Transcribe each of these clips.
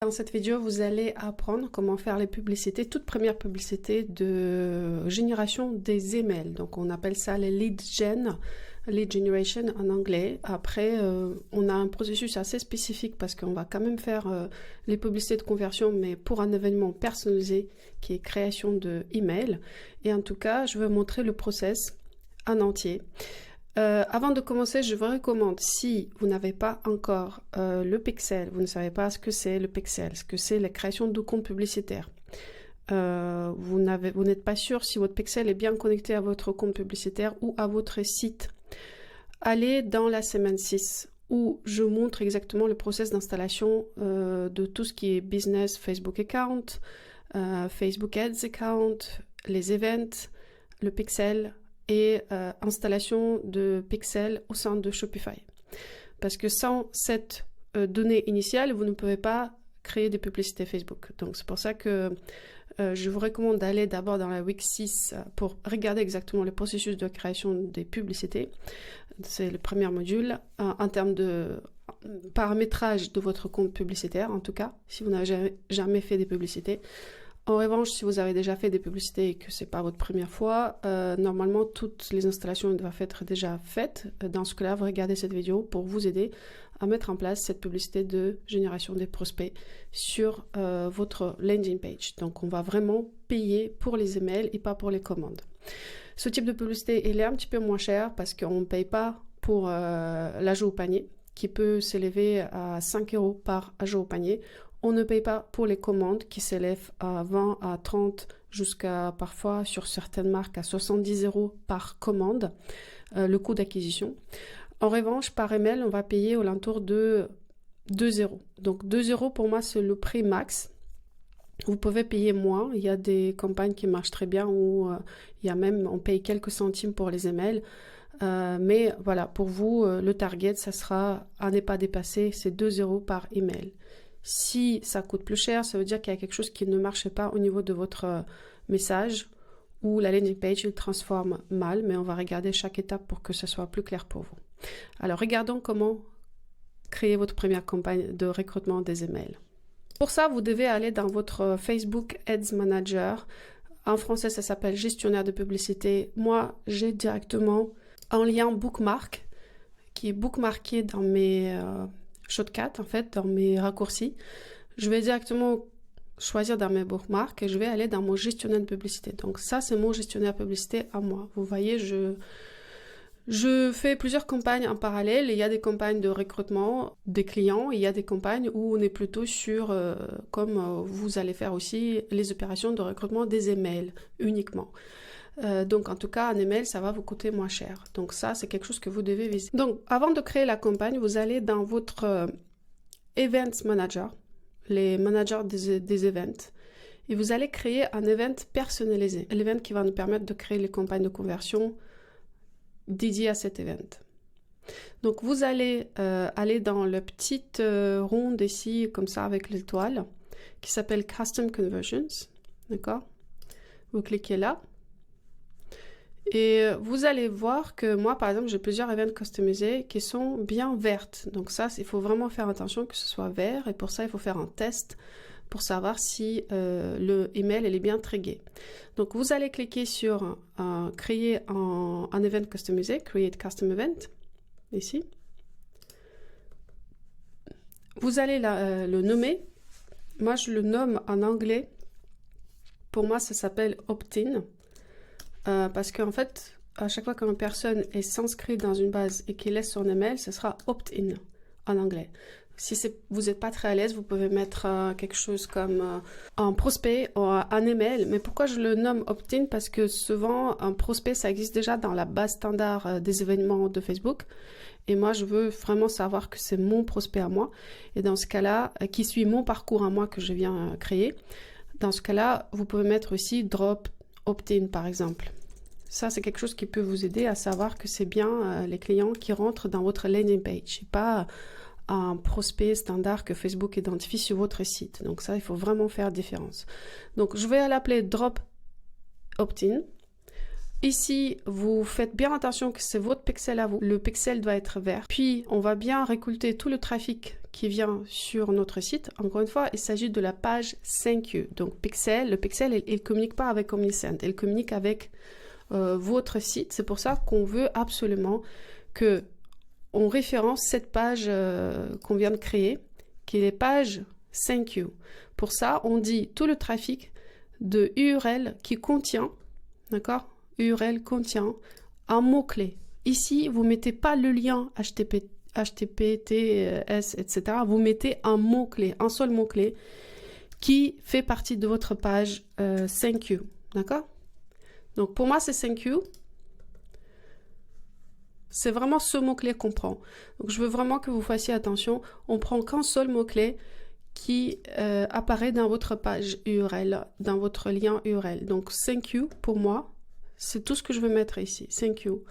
Dans cette vidéo, vous allez apprendre comment faire les publicités, toute première publicité de génération des emails. Donc on appelle ça les lead generation en anglais. Après, on a un processus assez spécifique parce qu'on va quand même faire les publicités de conversion, mais pour un événement personnalisé qui est création de email. Et en tout cas, je vais montrer le process en entier. Avant de commencer, je vous recommande, si vous n'avez pas encore le pixel, vous ne savez pas ce que c'est le pixel, ce que c'est la création de compte publicitaire, vous n'êtes pas sûr si votre pixel est bien connecté à votre compte publicitaire ou à votre site, allez dans la semaine 6 où je montre exactement le process d'installation de tout ce qui est business Facebook account, Facebook Ads account, les events, le pixel, et installation de pixels au sein de Shopify. Parce que sans cette donnée initiale, vous ne pouvez pas créer des publicités Facebook. Donc c'est pour ça que je vous recommande d'aller d'abord dans la week 6 pour regarder exactement le processus de création des publicités. C'est le premier module en termes de paramétrage de votre compte publicitaire, en tout cas, si vous n'avez jamais fait des publicités. En revanche, si vous avez déjà fait des publicités et que ce n'est pas votre première fois, normalement, toutes les installations doivent être déjà faites. Dans ce cas-là, vous regardez cette vidéo pour vous aider à mettre en place cette publicité de génération des prospects sur votre landing page. Donc, on va vraiment payer pour les emails et pas pour les commandes. Ce type de publicité, il est un petit peu moins cher parce qu'on ne paye pas pour l'ajout au panier, qui peut s'élever à 5 € par ajout au panier. On ne paye pas pour les commandes qui s'élèvent à 20, à 30, jusqu'à parfois sur certaines marques à 70 € par commande, le coût d'acquisition. En revanche, par email, on va payer au alentour de 2 €. Donc 2 € pour moi, c'est le prix max. Vous pouvez payer moins. Il y a des campagnes qui marchent très bien où il y a même, on paye quelques centimes pour les emails. Mais voilà, pour vous, le target, ça sera à ne pas dépasser, c'est 2 € par email. Si ça coûte plus cher, ça veut dire qu'il y a quelque chose qui ne marche pas au niveau de votre message ou la landing page il transforme mal, mais on va regarder chaque étape pour que ce soit plus clair pour vous. Alors, regardons comment créer votre première campagne de recrutement des emails. Pour ça, vous devez aller dans votre Facebook Ads Manager. En français, ça s'appelle gestionnaire de publicité. Moi, j'ai directement un lien bookmark qui est bookmarké dans mes shortcut en fait, dans mes raccourcis. Je vais directement choisir dans mes bookmarks et je vais aller dans mon gestionnaire de publicité. Donc ça, c'est mon gestionnaire de publicité à moi. Vous voyez, je fais plusieurs campagnes en parallèle. Il y a des campagnes de recrutement des clients. Il y a des campagnes où on est plutôt sur, comme vous allez faire aussi, les opérations de recrutement des emails uniquement. Donc en tout cas, un email, ça va vous coûter moins cher. Donc ça, c'est quelque chose que vous devez viser. Donc avant de créer la campagne, vous allez dans votre Events Manager, les managers des events, et vous allez créer un event personnalisé. L'event qui va nous permettre de créer les campagnes de conversion dédiées à cet event. Donc vous allez aller dans le petit ronde ici, comme ça, avec l'étoile, qui s'appelle Custom Conversions. D'accord? Vous cliquez là. Et vous allez voir que moi, par exemple, j'ai plusieurs events customisés qui sont bien vertes. Donc ça, il faut vraiment faire attention que ce soit vert. Et pour ça, il faut faire un test pour savoir si le email est bien tagué. Donc vous allez cliquer sur créer un event customisé, Create Custom Event, ici. Vous allez le nommer. Moi, je le nomme en anglais. Pour moi, ça s'appelle Opt-in. Parce qu'en fait, à chaque fois qu'une personne est s'inscrite dans une base et qu'il laisse son email, ce sera opt-in en anglais. Si vous n'êtes pas très à l'aise, vous pouvez mettre quelque chose comme un prospect ou un email. Mais pourquoi je le nomme opt-in? Parce que souvent, un prospect, ça existe déjà dans la base standard des événements de Facebook. Et moi, je veux vraiment savoir que c'est mon prospect à moi. Et dans ce cas-là, qui suit mon parcours à moi que je viens créer. Dans ce cas-là, vous pouvez mettre aussi drop opt-in, par exemple. Ça, c'est quelque chose qui peut vous aider à savoir que c'est bien les clients qui rentrent dans votre landing page et pas un prospect standard que Facebook identifie sur votre site. Donc ça, il faut vraiment faire différence. Donc, je vais l'appeler Drop Opt-in. Ici, vous faites bien attention que c'est votre pixel à vous. Le pixel doit être vert. Puis, on va bien récolter tout le trafic qui vient sur notre site. Encore une fois, il s'agit de la page 5U. Donc, le pixel, il ne communique pas avec Omnisend. Il communique avec votre site. C'est pour ça qu'on veut absolument que on référence cette page qu'on vient de créer, qui est les pages 5U. Pour ça, on dit tout le trafic de URL qui contient, d'accord? URL contient un mot-clé. Ici, vous ne mettez pas le lien HTTPS, etc. Vous mettez un mot-clé, un seul mot-clé qui fait partie de votre page 5U. D'accord? Donc, pour moi, c'est 5U. C'est vraiment ce mot-clé qu'on prend. Donc, je veux vraiment que vous fassiez attention. On prend qu'un seul mot-clé qui apparaît dans votre page URL, dans votre lien URL. Donc, 5U, pour moi, c'est tout ce que je veux mettre ici, 5U.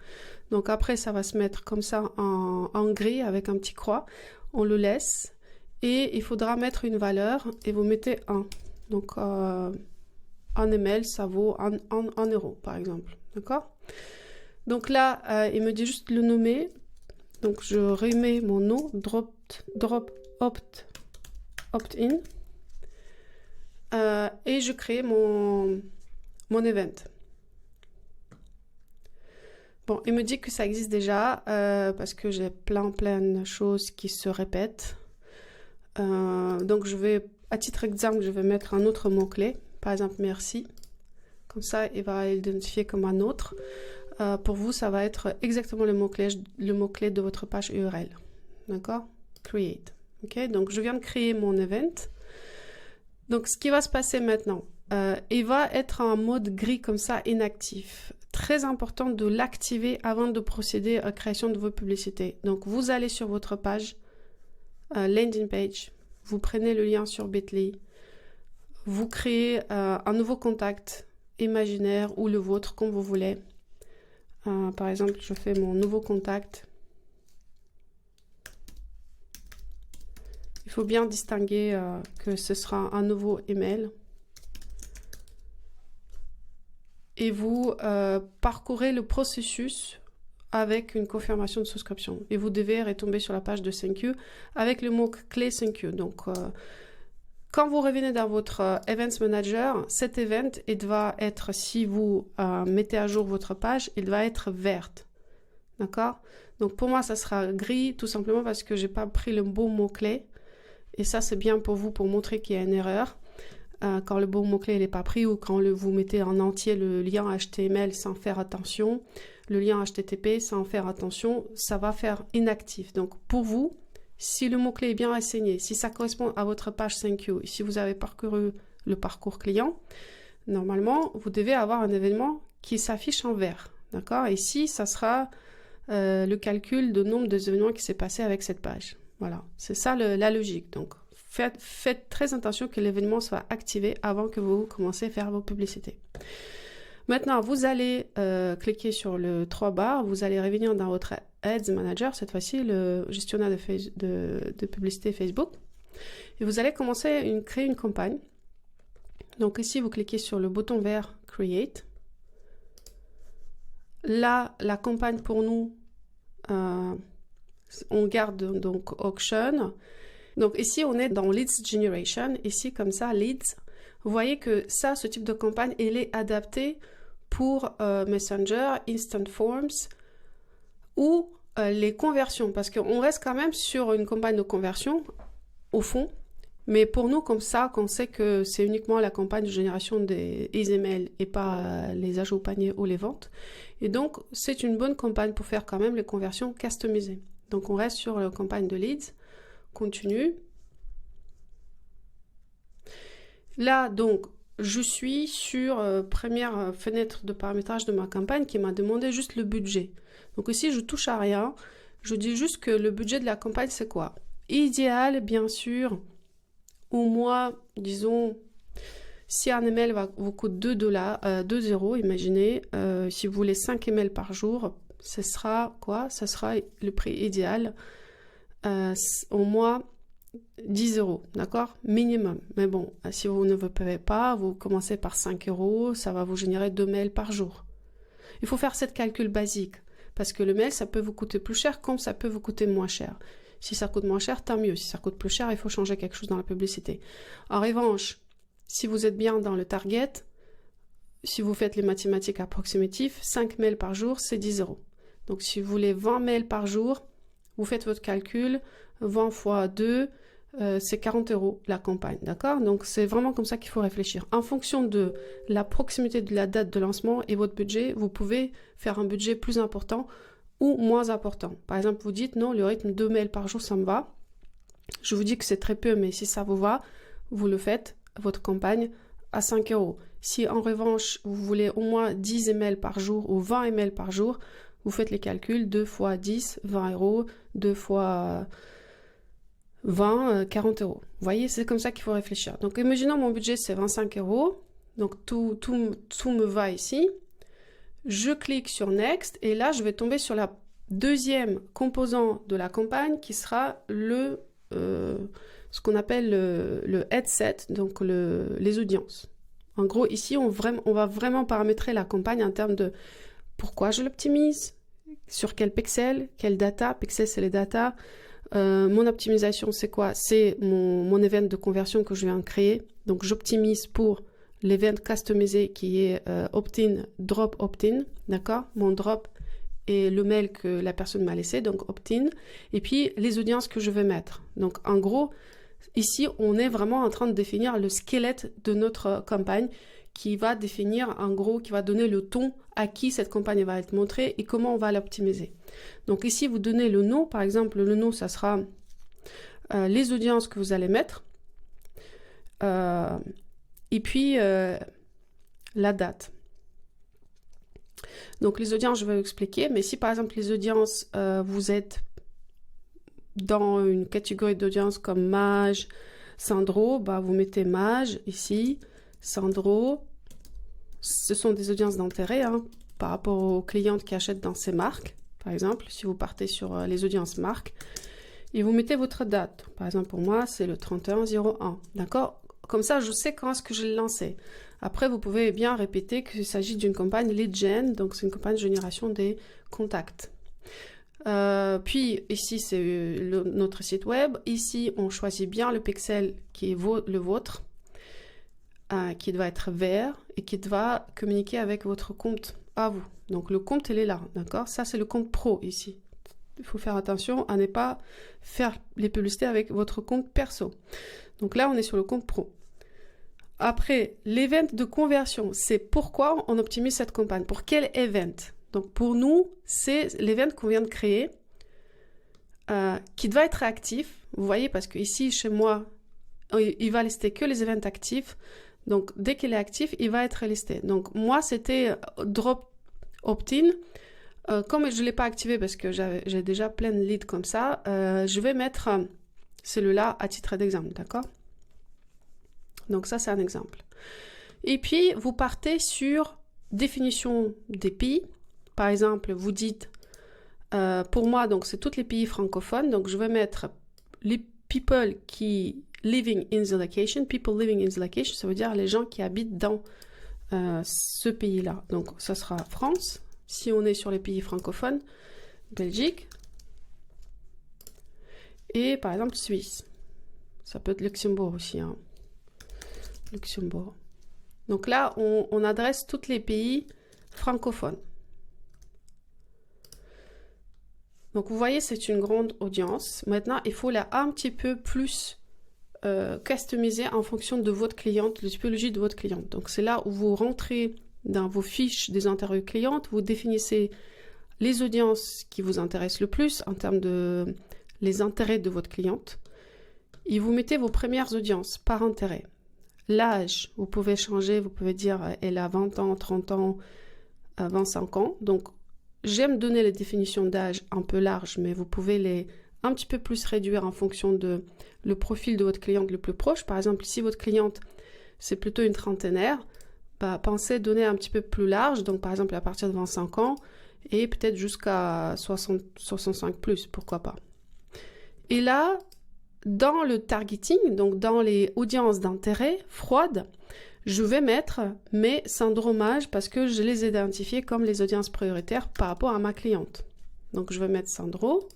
Donc après, ça va se mettre comme ça en gris avec un petit croix. On le laisse et il faudra mettre une valeur et vous mettez 1. Donc en ml, ça vaut 1 euro par exemple. D'accord? Donc là, il me dit juste le nommer. Donc je remets mon nom, drop opt-in. Et je crée mon event. Bon, il me dit que ça existe déjà parce que j'ai plein de choses qui se répètent. Donc, à titre d'exemple, je vais mettre un autre mot-clé. Par exemple, merci. Comme ça, il va l'identifier comme un autre. Pour vous, ça va être exactement le mot-clé de votre page URL. D'accord? Create. OK? Donc, je viens de créer mon event. Donc, ce qui va se passer maintenant, il va être en mode gris comme ça, inactif. Très important de l'activer avant de procéder à la création de vos publicités. Donc, vous allez sur votre page, landing page, vous prenez le lien sur Bitly, vous créez un nouveau contact imaginaire ou le vôtre, comme vous voulez. Par exemple, je fais mon nouveau contact. Il faut bien distinguer que ce sera un nouveau email. Et vous parcourez le processus avec une confirmation de souscription. Et vous devez retomber sur la page de 5U avec le mot-clé 5U. Donc, quand vous revenez dans votre Events Manager, cet event, il va être, si vous mettez à jour votre page, il va être verte. D'accord? Donc, pour moi, ça sera gris, tout simplement parce que je n'ai pas pris le bon mot-clé. Et ça, c'est bien pour vous, pour montrer qu'il y a une erreur. Quand le bon mot-clé n'est pas pris ou quand vous mettez en entier le lien HTML sans faire attention, le lien HTTP sans faire attention, ça va faire inactif. Donc pour vous, si le mot-clé est bien renseigné, si ça correspond à votre page 5U, si vous avez parcouru le parcours client, normalement, vous devez avoir un événement qui s'affiche en vert. D'accord? Et ici, ça sera le calcul de nombre d'événements qui s'est passé avec cette page. Voilà, c'est ça la logique. Donc, faites très attention que l'événement soit activé avant que vous commencez à faire vos publicités. Maintenant, vous allez cliquer sur le 3 barres, vous allez revenir dans votre Ads Manager, cette fois-ci le gestionnaire de publicité Facebook, et vous allez créer une campagne. Donc ici, vous cliquez sur le bouton vert Create. Là, la campagne pour nous, on garde donc Auction. Donc ici, on est dans Leads Generation. Ici, comme ça, Leads. Vous voyez que ça, ce type de campagne, elle est adaptée pour Messenger, Instant Forms ou les conversions. Parce qu'on reste quand même sur une campagne de conversion, au fond. Mais pour nous, comme ça, qu'on sait que c'est uniquement la campagne de génération des emails et pas les ajouts au panier ou les ventes. Et donc, c'est une bonne campagne pour faire quand même les conversions customisées. Donc, on reste sur la campagne de Leads. Continue. Là, donc, je suis sur première fenêtre de paramétrage de ma campagne qui m'a demandé juste le budget. Donc ici, je touche à rien. Je dis juste que le budget de la campagne, c'est quoi? Idéal, bien sûr, au mois, disons, si un email vous coûte 2 €, imaginez, si vous voulez 5 emails par jour, ce sera quoi? Ce sera le prix idéal. Au mois 10 €, d'accord? Minimum. Mais bon, si vous ne vous payez pas, vous commencez par 5 €, ça va vous générer 2 mails par jour. Il faut faire cette calcul basique parce que le mail, ça peut vous coûter plus cher comme ça peut vous coûter moins cher. Si ça coûte moins cher, tant mieux. Si ça coûte plus cher, il faut changer quelque chose dans la publicité. En revanche, si vous êtes bien dans le target, si vous faites les mathématiques approximatives, 5 mails par jour, c'est 10 €. Donc, si vous voulez 20 mails par jour, vous faites votre calcul, 20 fois 2, c'est 40 € la campagne, d'accord? Donc, c'est vraiment comme ça qu'il faut réfléchir. En fonction de la proximité de la date de lancement et votre budget, vous pouvez faire un budget plus important ou moins important. Par exemple, vous dites, non, le rythme 2 mails par jour, ça me va. Je vous dis que c'est très peu, mais si ça vous va, vous le faites, votre campagne, à 5 €. Si en revanche, vous voulez au moins 10 emails par jour ou 20 emails par jour, vous faites les calculs, 2 fois 10, 20 €, 2 fois 20, 40 €. Vous voyez, c'est comme ça qu'il faut réfléchir. Donc, imaginons mon budget, c'est 25 €. Donc, tout me va ici. Je clique sur Next et là, je vais tomber sur la deuxième composant de la campagne qui sera ce qu'on appelle le headset, donc les audiences. En gros, ici, on va vraiment paramétrer la campagne en termes de pourquoi je l'optimise, sur quel pixel, quelle data. Pixel, c'est les data. Mon optimisation, c'est quoi? C'est mon event de conversion que je viens de créer. Donc, j'optimise pour l'event customisé qui est opt-in, drop opt-in, d'accord? Mon drop est le mail que la personne m'a laissé, donc opt-in. Et puis, les audiences que je vais mettre. Donc, en gros, ici, on est vraiment en train de définir le squelette de notre campagne qui va définir, en gros, qui va donner le ton à qui cette campagne va être montrée et comment on va l'optimiser. Donc ici, vous donnez le nom. Par exemple, le nom, ça sera les audiences que vous allez mettre. Et puis, la date. Donc, les audiences, je vais vous expliquer. Mais si, par exemple, les audiences, vous êtes dans une catégorie d'audience comme Mage, Sandro, bah, vous mettez Mage ici, Sandro. Ce sont des audiences d'intérêt par rapport aux clientes qui achètent dans ces marques. Par exemple, si vous partez sur les audiences marques, et vous mettez votre date. Par exemple, pour moi, c'est le 31/01. D'accord? Comme ça, je sais quand est-ce que je l'ai lancé. Après, vous pouvez bien répéter qu'il s'agit d'une campagne lead gen, donc c'est une campagne de génération des contacts. Puis ici, c'est notre site web. Ici, on choisit bien le pixel qui est le vôtre, qui doit être vert et qui va communiquer avec votre compte à vous. Donc, le compte, il est là, d'accord? Ça, c'est le compte pro ici. Il faut faire attention à ne pas faire les publicités avec votre compte perso. Donc là, on est sur le compte pro. Après, l'event de conversion, c'est pourquoi on optimise cette campagne. Pour quel event? Donc, pour nous, c'est l'event qu'on vient de créer qui doit être actif. Vous voyez, parce que ici, chez moi, il va lister que les events actifs. Donc, dès qu'il est actif, il va être listé. Donc, moi, c'était drop opt-in. Comme je ne l'ai pas activé parce que j'ai déjà plein de leads comme ça, je vais mettre celui-là à titre d'exemple, d'accord? Donc, ça, c'est un exemple. Et puis, vous partez sur définition des pays. Par exemple, vous dites, pour moi, donc c'est tous les pays francophones. Donc, je vais mettre les people qui living in the location. People living in the location, ça veut dire les gens qui habitent dans ce pays-là. Donc, ça sera France. Si on est sur les pays francophones, Belgique. Et par exemple, Suisse. Ça peut être Luxembourg aussi. Luxembourg. Donc là, on adresse tous les pays francophones. Donc vous voyez, c'est une grande audience. Maintenant, il faut la un petit peu plus customiser en fonction de votre cliente, de la typologie de votre cliente. Donc c'est là où vous rentrez dans vos fiches des interviews clientes, vous définissez les audiences qui vous intéressent le plus en termes de les intérêts de votre cliente et vous mettez vos premières audiences par intérêt. L'âge, vous pouvez changer, vous pouvez dire elle a 20 ans, 30 ans, 25 ans. Donc, j'aime donner les définitions d'âge un peu larges, mais vous pouvez les un petit peu plus réduire en fonction de le profil de votre cliente le plus proche. Par exemple, si votre cliente, c'est plutôt une trentenaire, bah, pensez donner un petit peu plus large, donc par exemple à partir de 25 ans et peut-être jusqu'à 65 plus, pourquoi pas. Et là, dans le targeting, donc dans les audiences d'intérêt froides, je vais mettre mes syndromages parce que je les ai identifiés comme les audiences prioritaires par rapport à ma cliente. Donc, je vais mettre Sandro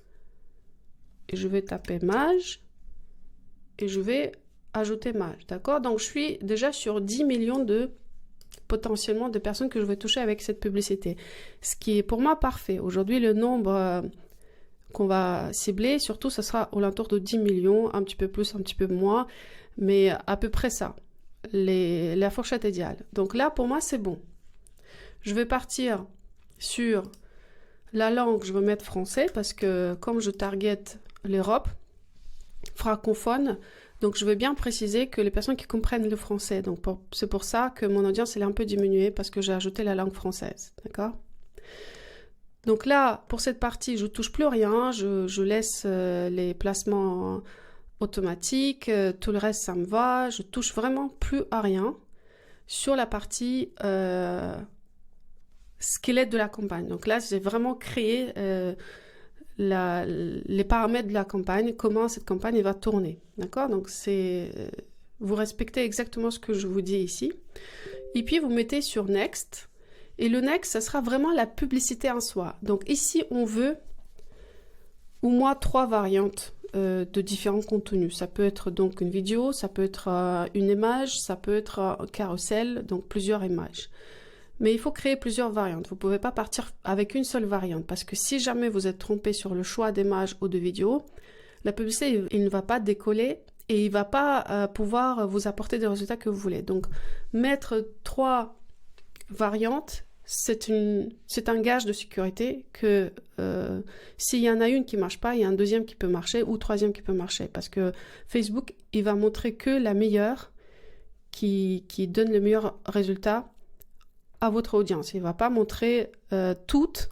et je vais taper mage et je vais ajouter mage, d'accord? Donc, je suis déjà sur 10 millions potentiellement de personnes que je vais toucher avec cette publicité, ce qui est pour moi parfait. Aujourd'hui, le nombre qu'on va cibler, surtout, ça sera aux alentours de 10 millions, un petit peu plus, un petit peu moins, mais à peu près ça. La fourchette idéale. Donc là, pour moi, c'est bon. Je vais partir sur la langue, je vais mettre français parce que comme je target l'Europe francophone, donc je vais bien préciser que les personnes qui comprennent le français. Donc c'est pour ça que mon audience elle est un peu diminuée parce que j'ai ajouté la langue française. D'accord? Donc là, pour cette partie, je touche plus rien. Je laisse les placements automatique, tout le reste ça me va, je touche vraiment plus à rien sur la partie squelette de la campagne. Donc là, j'ai vraiment créé les paramètres de la campagne, comment cette campagne va tourner. D'accord? Donc vous respectez exactement ce que je vous dis ici. Et puis vous mettez sur Next. Et le Next, ça sera vraiment la publicité en soi. Donc ici, on veut au moins 3 variantes de différents contenus. Ça peut être donc une vidéo, ça peut être une image, ça peut être un carrousel, donc plusieurs images. Mais il faut créer plusieurs variantes. Vous ne pouvez pas partir avec une seule variante parce que si jamais vous êtes trompé sur le choix d'image ou de vidéo, la publicité, il ne va pas décoller et il ne va pas pouvoir vous apporter des résultats que vous voulez. Donc, mettre 3 variantes, c'est un gage de sécurité que s'il y en a une qui ne marche pas, il y a un deuxième qui peut marcher ou troisième qui peut marcher. Parce que Facebook, il va montrer que la meilleure qui donne le meilleur résultat à votre audience. Il ne va pas montrer toutes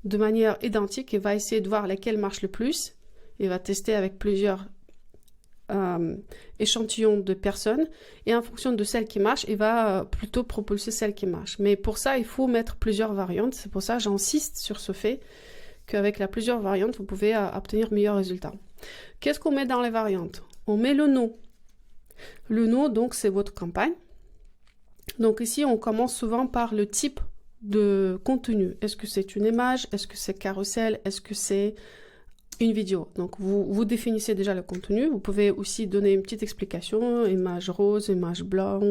de manière identique. Il va essayer de voir laquelle marche le plus. Il va tester avec plusieurs échantillons de personnes et en fonction de celle qui marche, il va plutôt propulser celle qui marche. Mais pour ça, il faut mettre plusieurs variantes. C'est pour ça que j'insiste sur ce fait qu'avec la plusieurs variantes, vous pouvez obtenir meilleurs résultats. Qu'est-ce qu'on met dans les variantes? On met le nom. Le nom, donc, c'est votre campagne. Donc ici, on commence souvent par le type de contenu. Est-ce que c'est une image? Est-ce que c'est carrousel? Est-ce que c'est une vidéo? Donc vous définissez déjà le contenu. Vous pouvez aussi donner une petite explication, image rose, image blanc,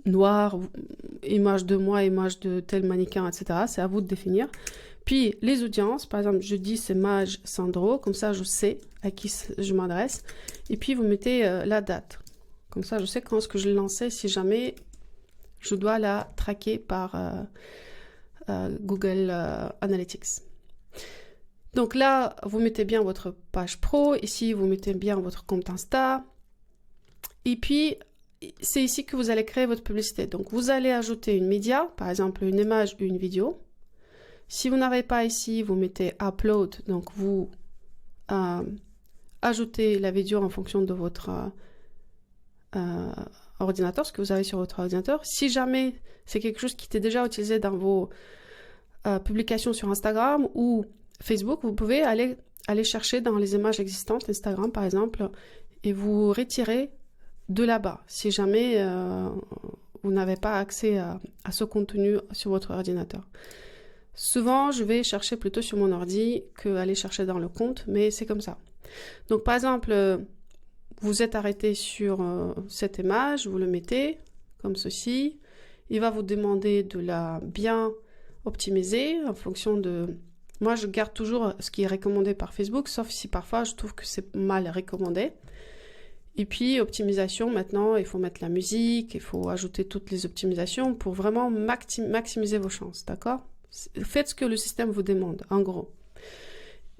noir, image de moi, image de tel mannequin, etc. C'est à vous de définir. Puis les audiences, par exemple, je dis c'est mage Sandro, comme ça je sais à qui je m'adresse. Et puis vous mettez la date. Comme ça je sais quand est-ce que je l'ai lancé si jamais je dois la traquer par Google Analytics. Donc là, vous mettez bien votre page pro. Ici, vous mettez bien votre compte Insta. Et puis, c'est ici que vous allez créer votre publicité. Donc, vous allez ajouter une média, par exemple une image ou une vidéo. Si vous n'avez pas ici, vous mettez Upload. Donc, vous ajoutez la vidéo en fonction de votre ordinateur, ce que vous avez sur votre ordinateur. Si jamais c'est quelque chose qui était déjà utilisé dans vos publications sur Instagram ou Facebook, vous pouvez aller chercher dans les images existantes, Instagram par exemple, et vous retirer de là-bas, si jamais vous n'avez pas accès à ce contenu sur votre ordinateur. Souvent, je vais chercher plutôt sur mon ordi qu'aller chercher dans le compte, mais c'est comme ça. Donc par exemple, vous êtes arrêté sur cette image, vous le mettez comme ceci. Il va vous demander de la bien optimiser en fonction de... Moi, je garde toujours ce qui est recommandé par Facebook, sauf si parfois je trouve que c'est mal recommandé. Et puis, optimisation, maintenant, il faut mettre la musique, il faut ajouter toutes les optimisations pour vraiment maximiser vos chances, d'accord? Faites ce que le système vous demande, en gros.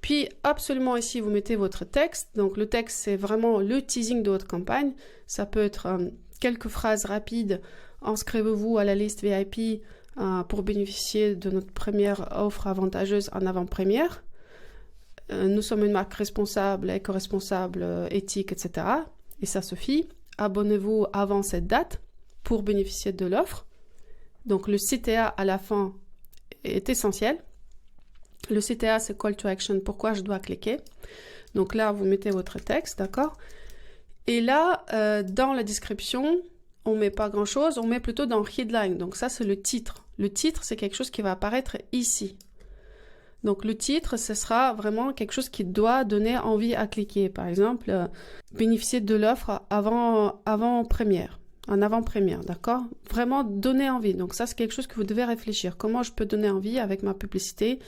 Puis, absolument ici, vous mettez votre texte. Donc, le texte, c'est vraiment le teasing de votre campagne. Ça peut être quelques phrases rapides. Inscrivez-vous à la liste VIP pour bénéficier de notre première offre avantageuse en avant-première. Nous sommes une marque responsable, éco-responsable, éthique, etc. Et ça suffit. Abonnez-vous avant cette date pour bénéficier de l'offre. Donc, le CTA à la fin est essentiel. Le CTA, c'est Call to Action. Pourquoi je dois cliquer? Donc là, vous mettez votre texte, d'accord? Et là, dans la description, on met pas grand chose, on met plutôt dans headline. Donc ça, c'est le titre. Le titre, c'est quelque chose qui va apparaître ici. Donc le titre, ce sera vraiment quelque chose qui doit donner envie à cliquer. Par exemple, bénéficier de l'offre avant-première, en avant-première, d'accord? Vraiment donner envie. Donc ça, c'est quelque chose que vous devez réfléchir. Comment je peux donner envie avec ma publicité?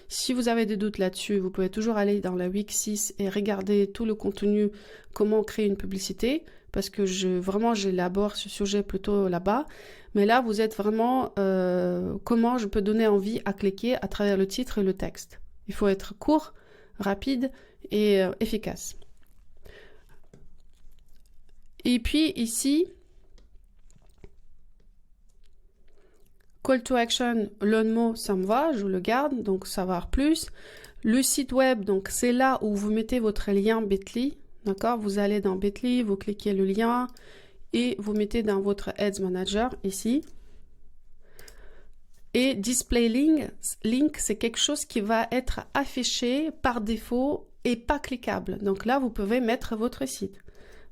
Si vous avez des doutes là-dessus, vous pouvez toujours aller dans la week 6 et regarder tout le contenu, comment créer une publicité, parce que vraiment j'élabore ce sujet plutôt là-bas. Mais là, vous êtes vraiment comment je peux donner envie à cliquer à travers le titre et le texte. Il faut être court, rapide et efficace. Et puis ici, call to action, le mot, ça me va, je le garde, donc savoir plus. Le site web, donc c'est là où vous mettez votre lien Bitly, d'accord? Vous allez dans Bitly, vous cliquez le lien et vous mettez dans votre Ads Manager ici. Et display link, c'est quelque chose qui va être affiché par défaut et pas cliquable. Donc là, vous pouvez mettre votre site.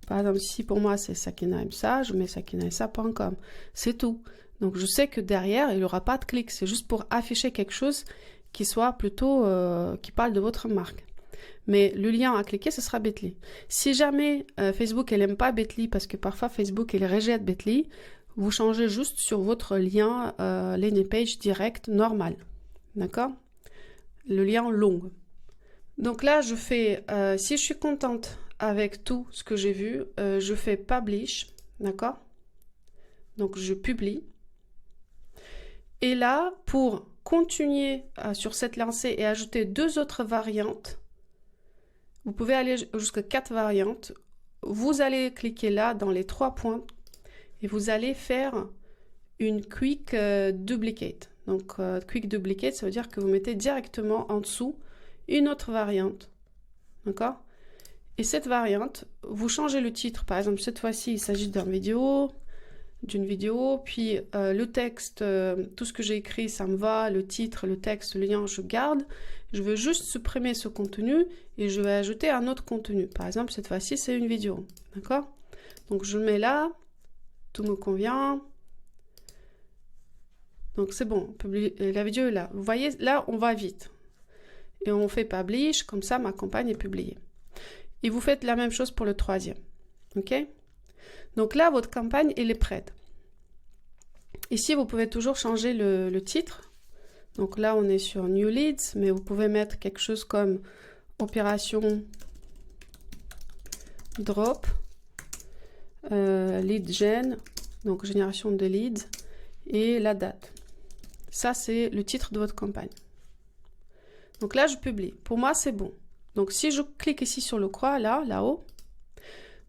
Par exemple, si pour moi c'est sakinaimsa, je mets sakinaimsa.com. C'est tout. Donc je sais que derrière, il n'y aura pas de clic. C'est juste pour afficher quelque chose qui soit plutôt, qui parle de votre marque. Mais le lien à cliquer, ce sera Bitly. Si jamais Facebook, elle n'aime pas Bitly, parce que parfois Facebook, elle rejette Bitly, vous changez juste sur votre lien landing page direct normal. D'accord? Le lien long. Donc là, je fais, si je suis contente avec tout ce que j'ai vu, je fais Publish. D'accord? Donc je publie. Et là, pour continuer sur cette lancée et ajouter 2 autres variantes, vous pouvez aller jusqu'à 4 variantes. Vous allez cliquer là dans les 3 points et vous allez faire une Quick Duplicate. Donc Quick Duplicate, ça veut dire que vous mettez directement en dessous une autre variante. D'accord? Et cette variante, vous changez le titre. Par exemple, cette fois-ci, il s'agit d'une vidéo, puis le texte, tout ce que j'ai écrit, ça me va, le titre, le texte, le lien, je garde. Je veux juste supprimer ce contenu et je vais ajouter un autre contenu. Par exemple, cette fois-ci, c'est une vidéo. D'accord? Donc, je mets là, tout me convient. Donc, c'est bon, la vidéo est là. Vous voyez, là, on va vite. Et on fait Publish, comme ça, ma campagne est publiée. Et vous faites la même chose pour le 3e. OK? Donc là, votre campagne, elle est prête. Ici, vous pouvez toujours changer le titre. Donc là, on est sur New Leads, mais vous pouvez mettre quelque chose comme Opération Drop, Lead Gen, donc génération de leads, et la date. Ça, c'est le titre de votre campagne. Donc là, je publie. Pour moi, c'est bon. Donc si je clique ici sur le croix, là-haut,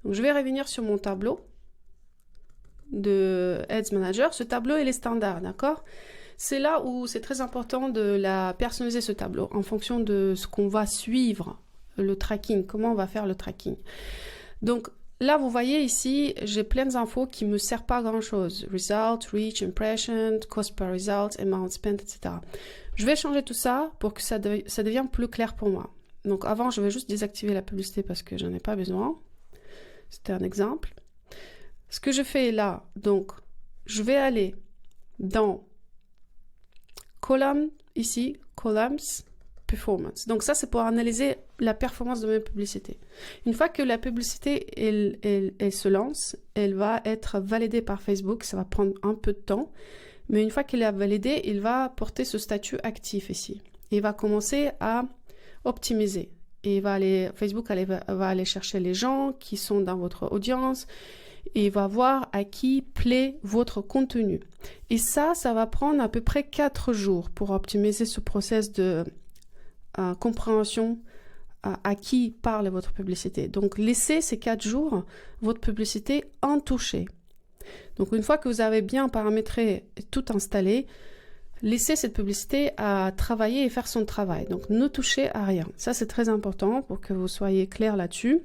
donc je vais revenir sur mon tableau de Ads Manager. Ce tableau, il est standard, d'accord? C'est là où c'est très important de personnaliser ce tableau en fonction de ce qu'on va suivre, le tracking, comment on va faire le tracking. Donc là, vous voyez ici, j'ai plein d'infos qui ne me servent pas à grand chose. Result, reach, impression, cost per result, amount spent, etc. Je vais changer tout ça pour que ça devienne plus clair pour moi. Donc avant, je vais juste désactiver la publicité parce que j'en ai pas besoin. C'était un exemple. Ce que je fais là, donc, je vais aller dans column, ici, columns, performance. Donc ça, c'est pour analyser la performance de mes publicités. Une fois que la publicité, elle se lance, elle va être validée par Facebook. Ça va prendre un peu de temps. Mais une fois qu'elle est validée, il va porter ce statut actif ici. Il va commencer à optimiser. Et Facebook va aller chercher les gens qui sont dans votre audience et va voir à qui plaît votre contenu. Et ça va prendre à peu près 4 jours pour optimiser ce process de compréhension à qui parle votre publicité. Donc, laissez ces 4 jours votre publicité untouchée. Donc, une fois que vous avez bien paramétré et tout installé, laissez cette publicité à travailler et faire son travail. Donc, ne touchez à rien. Ça, c'est très important pour que vous soyez clair là-dessus.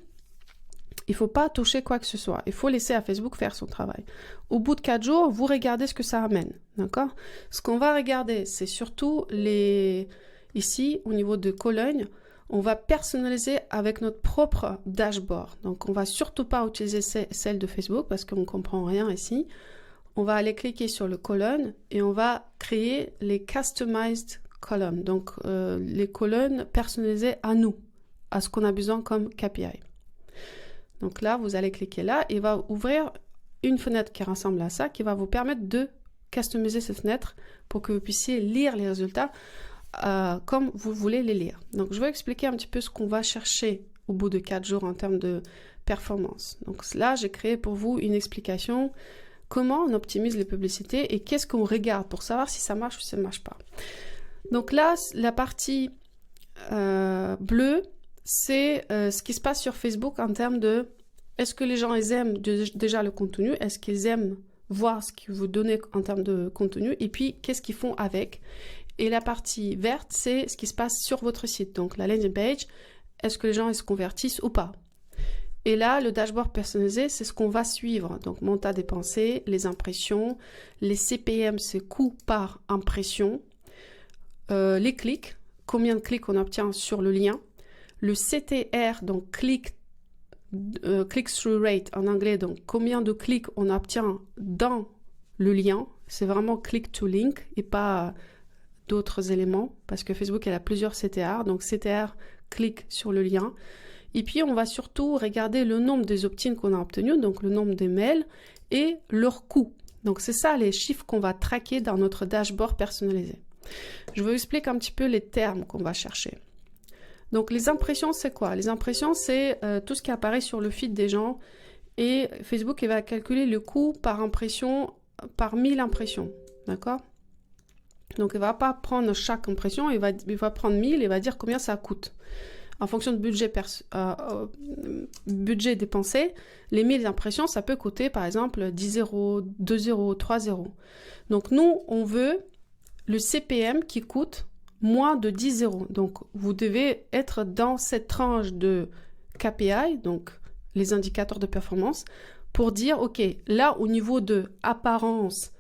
Il ne faut pas toucher quoi que ce soit. Il faut laisser à Facebook faire son travail. Au bout de 4 jours, vous regardez ce que ça amène. D'accord? Ce qu'on va regarder, c'est surtout ici, au niveau de Cologne, on va personnaliser avec notre propre dashboard. Donc, on va surtout pas utiliser celle de Facebook parce qu'on ne comprend rien ici. On va aller cliquer sur le colonne et on va créer les customized columns. Donc, les colonnes personnalisées à nous, à ce qu'on a besoin comme KPI. Donc là, vous allez cliquer là et il va ouvrir une fenêtre qui ressemble à ça, qui va vous permettre de customiser cette fenêtre pour que vous puissiez lire les résultats comme vous voulez les lire. Donc, je vais expliquer un petit peu ce qu'on va chercher au bout de 4 jours en termes de performance. Donc là, j'ai créé pour vous une explication comment on optimise les publicités et qu'est-ce qu'on regarde pour savoir si ça marche ou si ça ne marche pas. Donc là, la partie bleue, c'est ce qui se passe sur Facebook en termes de est-ce que les gens ils aiment déjà le contenu, est-ce qu'ils aiment voir ce que vous donnez en termes de contenu et puis qu'est-ce qu'ils font avec. Et la partie verte, c'est ce qui se passe sur votre site. Donc la landing page, est-ce que les gens ils se convertissent ou pas. Et là, le dashboard personnalisé, c'est ce qu'on va suivre. Donc montant dépensé, les impressions, les CPM, c'est coût par impression, les clics, combien de clics on obtient sur le lien, le CTR, donc click-through rate en anglais, donc combien de clics on obtient dans le lien, c'est vraiment click to link et pas d'autres éléments, parce que Facebook elle a plusieurs CTR, donc CTR, clic sur le lien. Et puis on va surtout regarder le nombre des opt-in qu'on a obtenus, donc le nombre des mails et leur coût. Donc c'est ça les chiffres qu'on va traquer dans notre dashboard personnalisé. Je vais vous expliquer un petit peu les termes qu'on va chercher. Donc les impressions, c'est quoi? Les impressions, c'est tout ce qui apparaît sur le feed des gens et Facebook il va calculer le coût par impression, par 1000 impressions. D'accord? Donc il ne va pas prendre chaque impression, il va prendre 1000 et va dire combien ça coûte. En fonction de budget dépensé, les 1000 impressions, ça peut coûter par exemple 10 euros, 2 euros, 3 euros. Donc nous, on veut le CPM qui coûte moins de 10 euros. Donc, vous devez être dans cette tranche de KPI, donc les indicateurs de performance, pour dire, OK, là, au niveau de apparence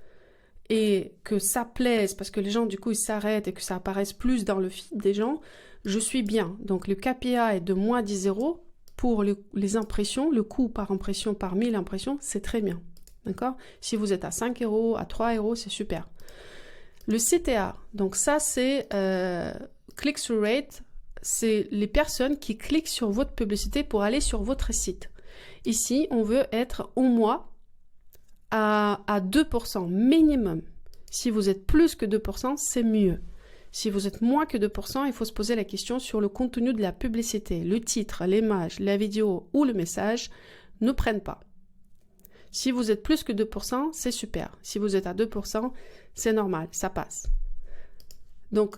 et que ça plaise, parce que les gens, du coup, ils s'arrêtent et que ça apparaisse plus dans le feed des gens, je suis bien. Donc, le KPI est de moins 10 euros pour les impressions, le coût par impression, par 1000 impressions, c'est très bien. D'accord? Si vous êtes à 5 euros, à 3 euros, c'est super. Le CTA, donc ça c'est click-through rate, c'est les personnes qui cliquent sur votre publicité pour aller sur votre site. Ici, on veut être au moins à 2% minimum. Si vous êtes plus que 2%, c'est mieux. Si vous êtes moins que 2%, il faut se poser la question sur le contenu de la publicité. Le titre, l'image, la vidéo ou le message ne prennent pas. Si vous êtes plus que 2%, c'est super. Si vous êtes à 2%, c'est normal, ça passe. Donc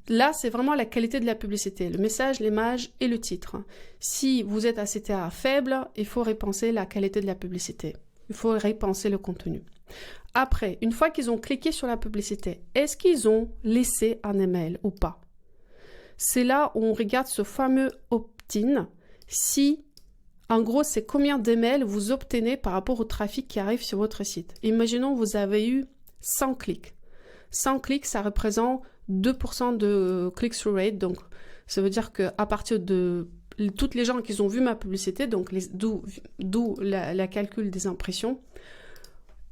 là, c'est vraiment la qualité de la publicité, le message, l'image et le titre. Si vous êtes à CTA faible, il faut repenser la qualité de la publicité. Il faut repenser le contenu. Après, une fois qu'ils ont cliqué sur la publicité, est-ce qu'ils ont laissé un email ou pas? C'est là où on regarde ce fameux opt-in. Si en gros, c'est combien d'emails vous obtenez par rapport au trafic qui arrive sur votre site. Imaginons que vous avez eu 100 clics. 100 clics, ça représente 2% de click-through rate. Donc, ça veut dire qu'à partir de toutes les gens qui ont vu ma publicité, donc d'où la calcul des impressions,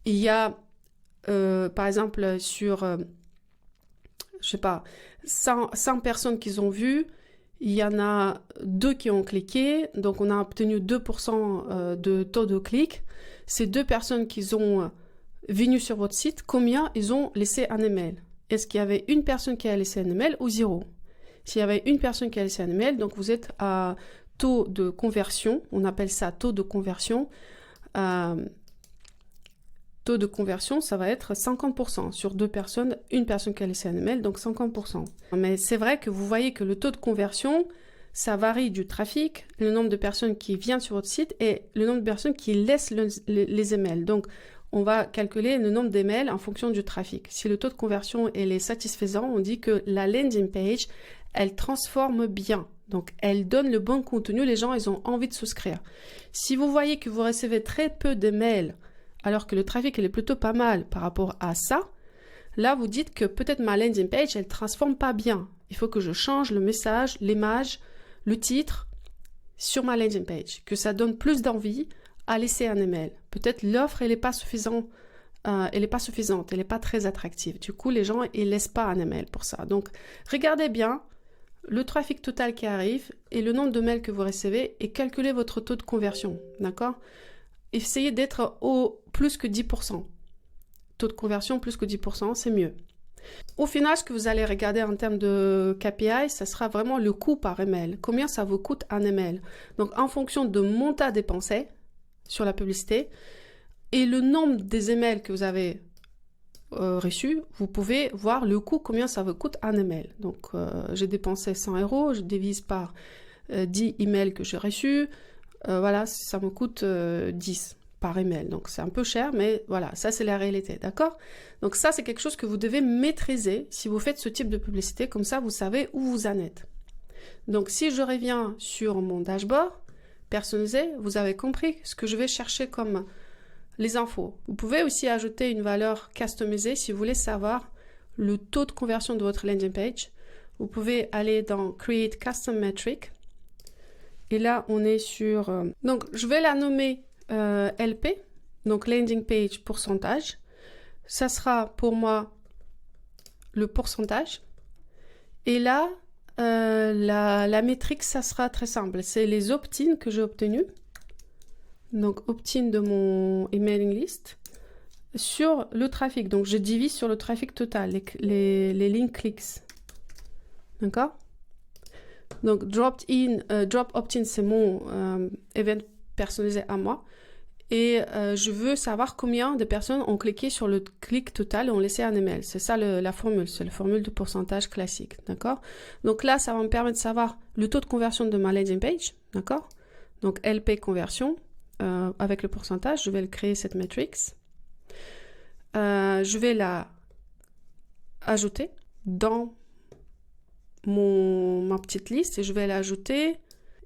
il y a, par exemple, sur, je sais pas, 100 personnes qui ont vu, il y en a 2 qui ont cliqué, donc on a obtenu 2% de taux de clic. Ces 2 personnes qui ont venu sur votre site, combien ils ont laissé un email? Est-ce qu'il y avait une personne qui a laissé un email ou 0? S'il y avait une personne qui a laissé un email, donc vous êtes à taux de conversion, on appelle ça taux de conversion. Taux de conversion, ça va être 50%. Sur 2 personnes, une personne qui a laissé un email, donc 50%. Mais c'est vrai que vous voyez que le taux de conversion, ça varie du trafic, le nombre de personnes qui viennent sur votre site et le nombre de personnes qui laissent les emails. Donc, on va calculer le nombre d'emails en fonction du trafic. Si le taux de conversion est satisfaisant, on dit que la landing page, elle transforme bien. Donc, elle donne le bon contenu. Les gens, ils ont envie de souscrire. Si vous voyez que vous recevez très peu d'emails, alors que le trafic, il est plutôt pas mal par rapport à ça, là, vous dites que peut-être ma landing page, elle ne transforme pas bien. Il faut que je change le message, l'image, le titre sur ma landing page, que ça donne plus d'envie à laisser un email. Peut-être l'offre, elle n'est pas suffisante, elle n'est pas très attractive. Du coup, les gens, ils laissent pas un email pour ça. Donc, regardez bien le trafic total qui arrive et le nombre de mails que vous recevez et calculez votre taux de conversion, d'accord? Essayez d'être au plus que 10%. Taux de conversion plus que 10%, c'est mieux. Au final, ce que vous allez regarder en termes de KPI, ça sera vraiment le coût par email. Combien ça vous coûte un email? Donc, en fonction de montant dépensé sur la publicité et le nombre des emails que vous avez reçus, vous pouvez voir le coût, combien ça vous coûte un email. Donc, j'ai dépensé 100 €, je divise par 10 emails que j'ai reçus. Voilà, ça me coûte 10 par email. Donc, c'est un peu cher, mais voilà, ça, c'est la réalité, d'accord? Donc, ça, c'est quelque chose que vous devez maîtriser si vous faites ce type de publicité. Comme ça, vous savez où vous en êtes. Donc, si je reviens sur mon dashboard personnalisé, vous avez compris ce que je vais chercher comme les infos. Vous pouvez aussi ajouter une valeur customisée si vous voulez savoir le taux de conversion de votre landing page. Vous pouvez aller dans Create Custom Metric. Et là, on est sur... donc, je vais la nommer LP, donc Landing Page Pourcentage. Ça sera pour moi le pourcentage. Et là, la métrique, ça sera très simple. C'est les opt-in que j'ai obtenus. Donc, opt-in de mon emailing list sur le trafic. Donc, je divise sur le trafic total, les link clicks. D'accord? Donc, drop opt-in, c'est mon event personnalisé à moi. Et je veux savoir combien de personnes ont cliqué sur le clic total et ont laissé un email. C'est ça la formule, c'est la formule de pourcentage classique, d'accord? Donc là, ça va me permettre de savoir le taux de conversion de ma landing page, d'accord? Donc LP conversion, avec le pourcentage, je vais le créer cette matrix. Je vais la ajouter dans ma petite liste et je vais l'ajouter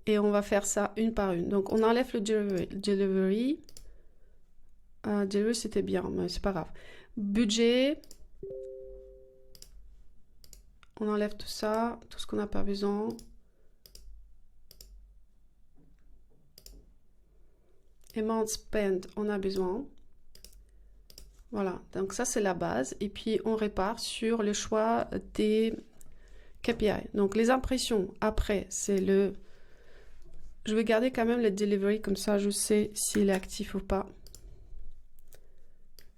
et on va faire ça une par une. Donc on enlève le delivery. Delivery c'était bien, mais c'est pas grave. Budget. On enlève tout ça, tout ce qu'on n'a pas besoin. Amount spent, on a besoin. Voilà, donc ça c'est la base. Et puis on répare sur le choix des KPI. Donc les impressions, après, c'est le... Je vais garder quand même le delivery, comme ça je sais s'il est actif ou pas.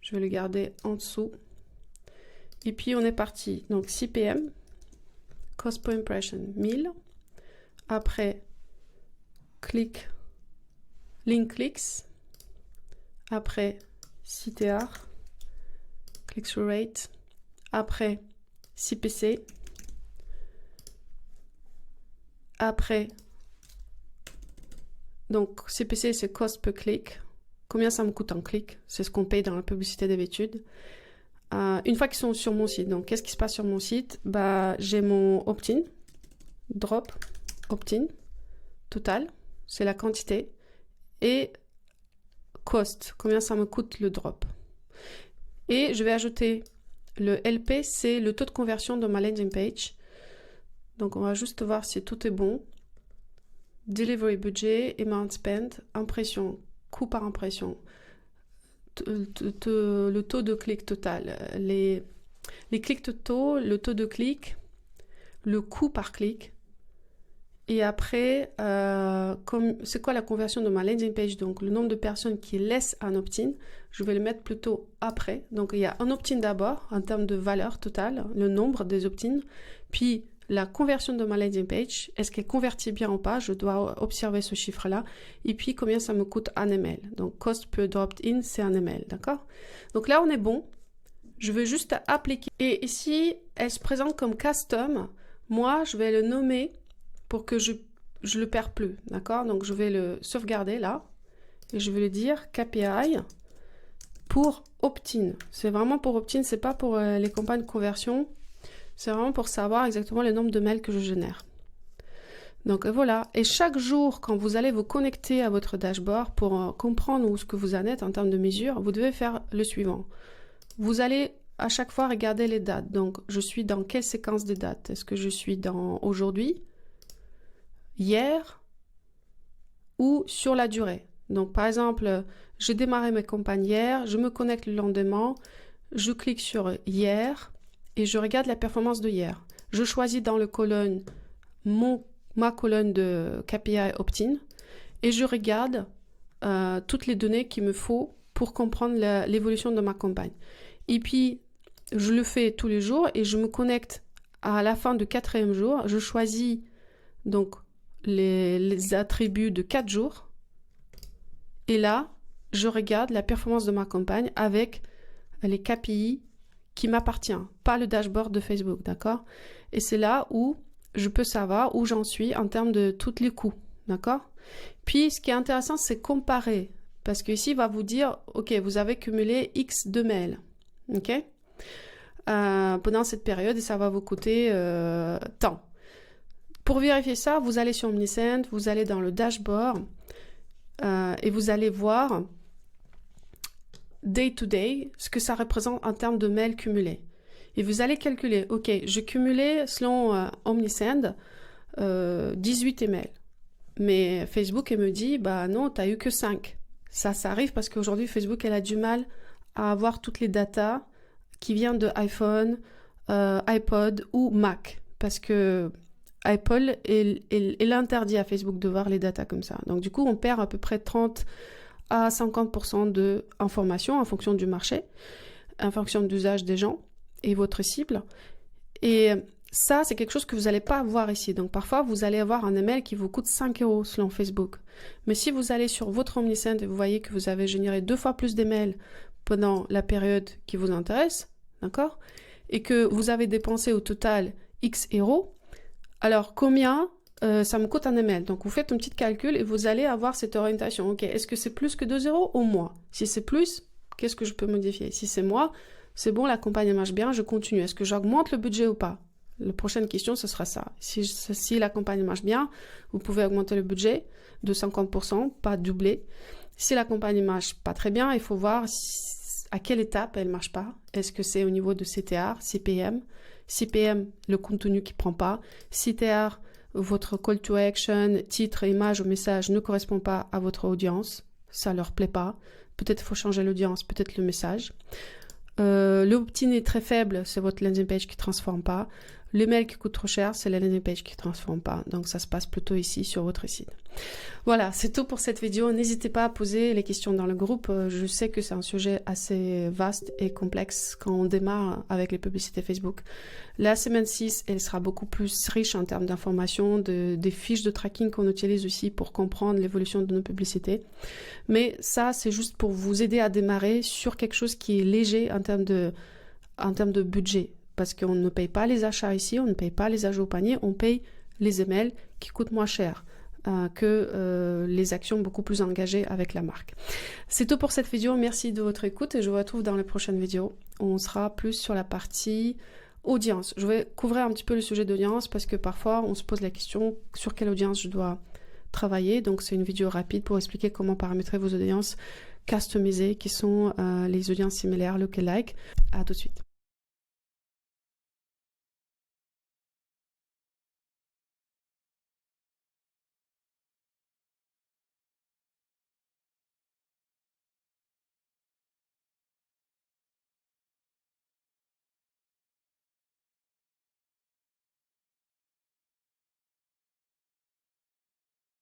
Je vais le garder en dessous. Et puis on est parti. Donc CPM, Cost per Impression, 1000. Après, link clicks. Après, CTR, click-through rate. Après, CPC. Après, donc CPC, c'est cost per click. Combien ça me coûte en clic? C'est ce qu'on paye dans la publicité d'habitude. Une fois qu'ils sont sur mon site, donc qu'est-ce qui se passe sur mon site? Bah, j'ai mon opt-in, drop, opt-in, total, c'est la quantité, et cost, combien ça me coûte le drop. Et je vais ajouter le LP, c'est le taux de conversion de ma landing page. Donc on va juste voir si tout est bon. Delivery budget, amount spent, impression, coût par impression, le taux de clic total, les clics totaux, le taux de clic, le coût par clic. Et après, c'est quoi la conversion de ma landing page? Donc le nombre de personnes qui laissent un opt-in, je vais le mettre plutôt après. Donc il y a un opt-in d'abord en termes de valeur totale, le nombre des opt-in, puis la conversion de ma landing page, est-ce qu'elle convertit bien ou pas? Je dois observer ce chiffre-là. Et puis, combien ça me coûte un email? Donc, cost per dropped-in, c'est un email, d'accord? Donc là, on est bon. Je veux juste appliquer. Et ici, elle se présente comme custom. Moi, je vais le nommer pour que je le perds plus, d'accord? Donc, je vais le sauvegarder là. Et je vais le dire KPI pour opt-in. C'est vraiment pour opt-in, c'est pas pour les campagnes de conversion. C'est vraiment pour savoir exactement le nombre de mails que je génère. Donc voilà, et chaque jour, quand vous allez vous connecter à votre dashboard pour comprendre où ce que vous en êtes en termes de mesure, vous devez faire le suivant. Vous allez à chaque fois regarder les dates. Donc, je suis dans quelle séquence de dates? Est-ce que je suis dans aujourd'hui? hier ou sur la durée. Donc par exemple, j'ai démarré mes campagnes hier, je me connecte le lendemain, je clique sur hier et je regarde la performance de hier. Je choisis dans le colonne ma colonne de KPI opt-in et je regarde toutes les données qu'il me faut pour comprendre l'évolution de ma campagne. Et puis, je le fais tous les jours et je me connecte à la fin du 4e jour. Je choisis donc les attributs de 4 jours. Et là, je regarde la performance de ma campagne avec les KPI qui m'appartiennent, pas le dashboard de Facebook, d'accord? Et c'est là où je peux savoir où j'en suis en termes de tous les coûts, d'accord? Puis, ce qui est intéressant, c'est comparer. Parce qu'ici, il va vous dire, OK, vous avez cumulé X de mails, OK? Pendant cette période, et ça va vous coûter tant. Pour vérifier ça, vous allez sur Omnisend, vous allez dans le dashboard et vous allez voir day to day, ce que ça représente en termes de mails cumulés. Et vous allez calculer, OK, je cumulais selon Omnisend 18 emails. Mais Facebook, elle me dit, bah non, tu n'as eu que 5. Ça arrive parce qu'aujourd'hui, Facebook, elle a du mal à avoir toutes les datas qui viennent de iPhone, iPod ou Mac. Parce que Apple, elle interdit à Facebook de voir les datas comme ça. Donc du coup, on perd à peu près 30 à 50% d'informations en fonction du marché, en fonction de l'usage des gens et votre cible. Et ça, c'est quelque chose que vous n'allez pas avoir ici. Donc parfois, vous allez avoir un email qui vous coûte 5 € selon Facebook. Mais si vous allez sur votre Omnisend et vous voyez que vous avez généré 2 fois plus d'emails pendant la période qui vous intéresse, d'accord, et que vous avez dépensé au total X €, alors combien ça me coûte un email? Donc vous faites un petit calcul et vous allez avoir cette orientation. Ok, est-ce que c'est plus que 2 € au mois? Si c'est plus, qu'est-ce que je peux modifier? Si c'est moins, c'est bon, la campagne marche bien, je continue. Est-ce que j'augmente le budget ou pas? La prochaine question, ce sera ça. Si la campagne marche bien, vous pouvez augmenter le budget de 50%, pas doubler. Si la campagne ne marche pas très bien, il faut voir à quelle étape elle ne marche pas. Est-ce que c'est au niveau de CTR, CPM? CPM, le contenu qui ne prend pas. CTR, votre call to action, titre, image ou message ne correspond pas à votre audience. Ça ne leur plaît pas. Peut-être il faut changer l'audience, peut-être le message. Le opt-in est très faible, c'est votre landing page qui ne transforme pas. Le mail qui coûte trop cher, c'est la landing page qui ne transforme pas. Donc ça se passe plutôt ici sur votre site. Voilà, c'est tout pour cette vidéo. N'hésitez pas à poser les questions dans le groupe. Je sais que c'est un sujet assez vaste et complexe quand on démarre avec les publicités Facebook. La semaine 6, elle sera beaucoup plus riche en termes d'informations, des fiches de tracking qu'on utilise aussi pour comprendre l'évolution de nos publicités. Mais ça, c'est juste pour vous aider à démarrer sur quelque chose qui est léger en termes de budget. Parce qu'on ne paye pas les achats ici, on ne paye pas les ajouts au panier, on paye les emails qui coûtent moins cher que les actions beaucoup plus engagées avec la marque. C'est tout pour cette vidéo, merci de votre écoute et je vous retrouve dans les prochaines vidéos. On sera plus sur la partie audience. Je vais couvrir un petit peu le sujet d'audience parce que parfois on se pose la question sur quelle audience je dois travailler. Donc c'est une vidéo rapide pour expliquer comment paramétrer vos audiences customisées qui sont les audiences similaires, lookalike. À tout de suite.